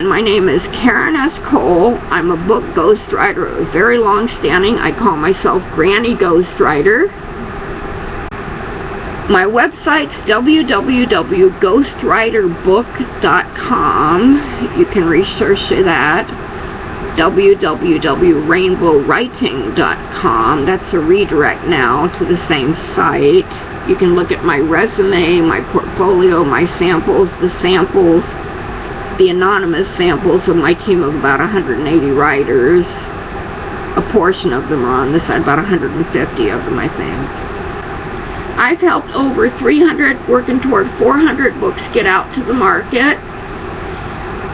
My name is Karen S. Cole. I'm a book ghostwriter, very long-standing. I call myself Granny Ghostwriter. My website's www.ghostwriterbook.com. You can research that. www.rainbowwriting.com. That's a redirect now to the same site. You can look at my resume, my portfolio, my samples, the anonymous samples of my team of about 180 writers. A portion of them are on this side, about 150 of them, I think. I've helped over 300, working toward 400 books get out to the market.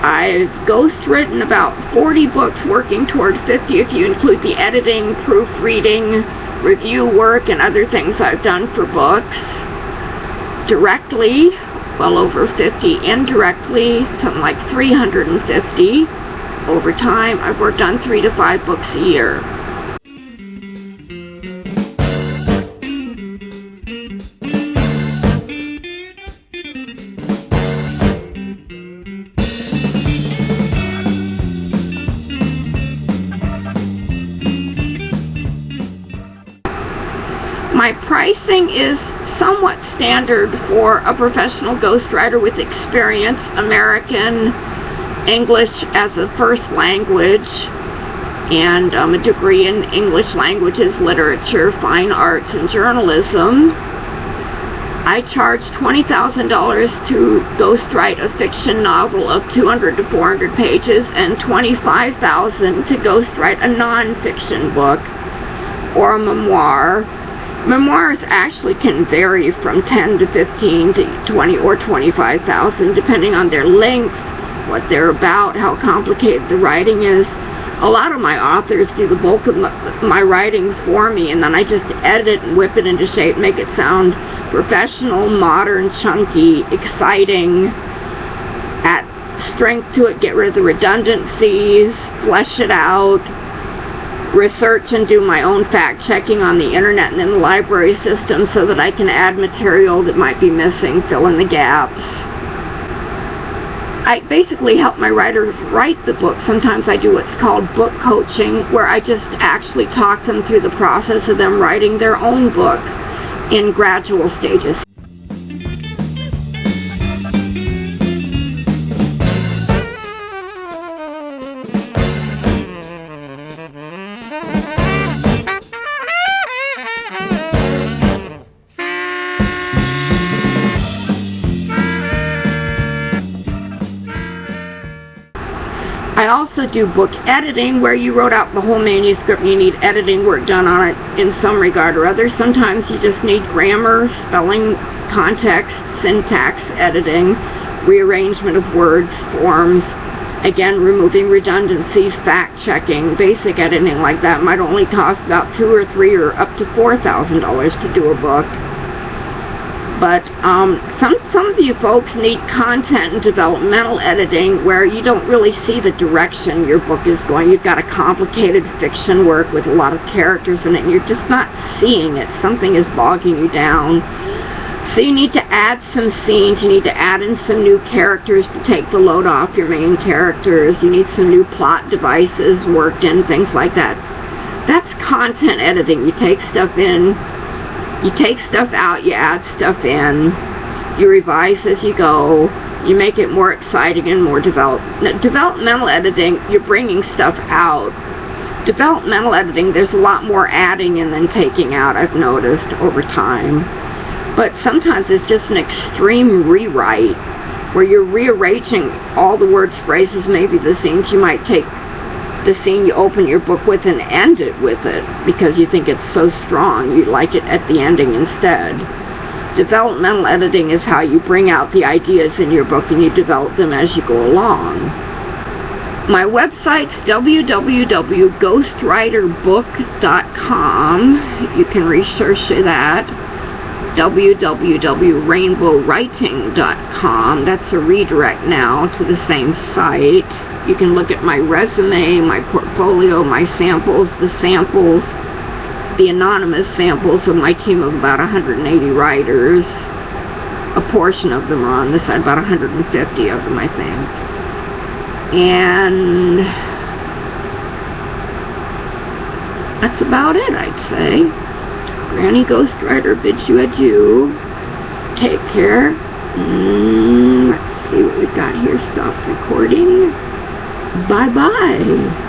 I've ghostwritten about 40 books, working toward 50 if you include the editing, proofreading, review work, and other things I've done for books. Directly, well over 50. Indirectly, something like 350. Over time, I've worked on 3 to 5 books a year. My pricing is somewhat standard for a professional ghostwriter with experience, American, English as a first language, and a degree in English languages, literature, fine arts, and journalism. I charge $20,000 to ghostwrite a fiction novel of 200 to 400 pages and $25,000 to ghostwrite a non-fiction book or a memoir. Memoirs actually can vary from 10 to 15 to 20 or 25,000 depending on their length, what they're about, how complicated the writing is. A lot of my authors do the bulk of my writing for me, and then I just edit it and whip it into shape, make it sound professional, modern, chunky, exciting, add strength to it, get rid of the redundancies, flesh it out, research and do my own fact-checking on the internet and in the library system so that I can add material that might be missing, fill in the gaps. I basically help my writers write the book. Sometimes I do what's called book coaching, where I just actually talk them through the process of them writing their own book in gradual stages. I also do book editing, where you wrote out the whole manuscript and you need editing work done on it in some regard or other. Sometimes you just need grammar, spelling, context, syntax editing, rearrangement of words, forms, again removing redundancies, fact-checking, basic editing like that might only cost about $2,000 or $3,000 or up to $4,000 to do a book. But some of you folks need content and developmental editing where you don't really see the direction your book is going. You've got a complicated fiction work with a lot of characters in it, and you're just not seeing it. Something is bogging you down. So you need to add some scenes. You need to add in some new characters to take the load off your main characters. You need some new plot devices worked in, things like that. That's content editing. You take stuff in, you take stuff out, you add stuff in, you revise as you go, you make it more exciting and more developmental editing, you're bringing stuff out. Developmental editing, there's a lot more adding and then taking out, I've noticed over time. But sometimes it's just an extreme rewrite where you're rearranging all the words, phrases, maybe the scenes. You might take the scene you open your book with and end it with it because you think it's so strong you like it at the ending instead. Developmental editing is how you bring out the ideas in your book and you develop them as you go along. My website's www.ghostwriterbook.com. You can research that. www.rainbowwriting.com. That's a redirect now to the same site. You can look at my resume, my portfolio, my samples, the anonymous samples of my team of about 180 writers. A portion of them are on this side, about 150 of them, I think. And that's about it, I'd say. Granny Ghostwriter bids you adieu. Take care. Let's see what we got here. Stop recording. Bye-bye.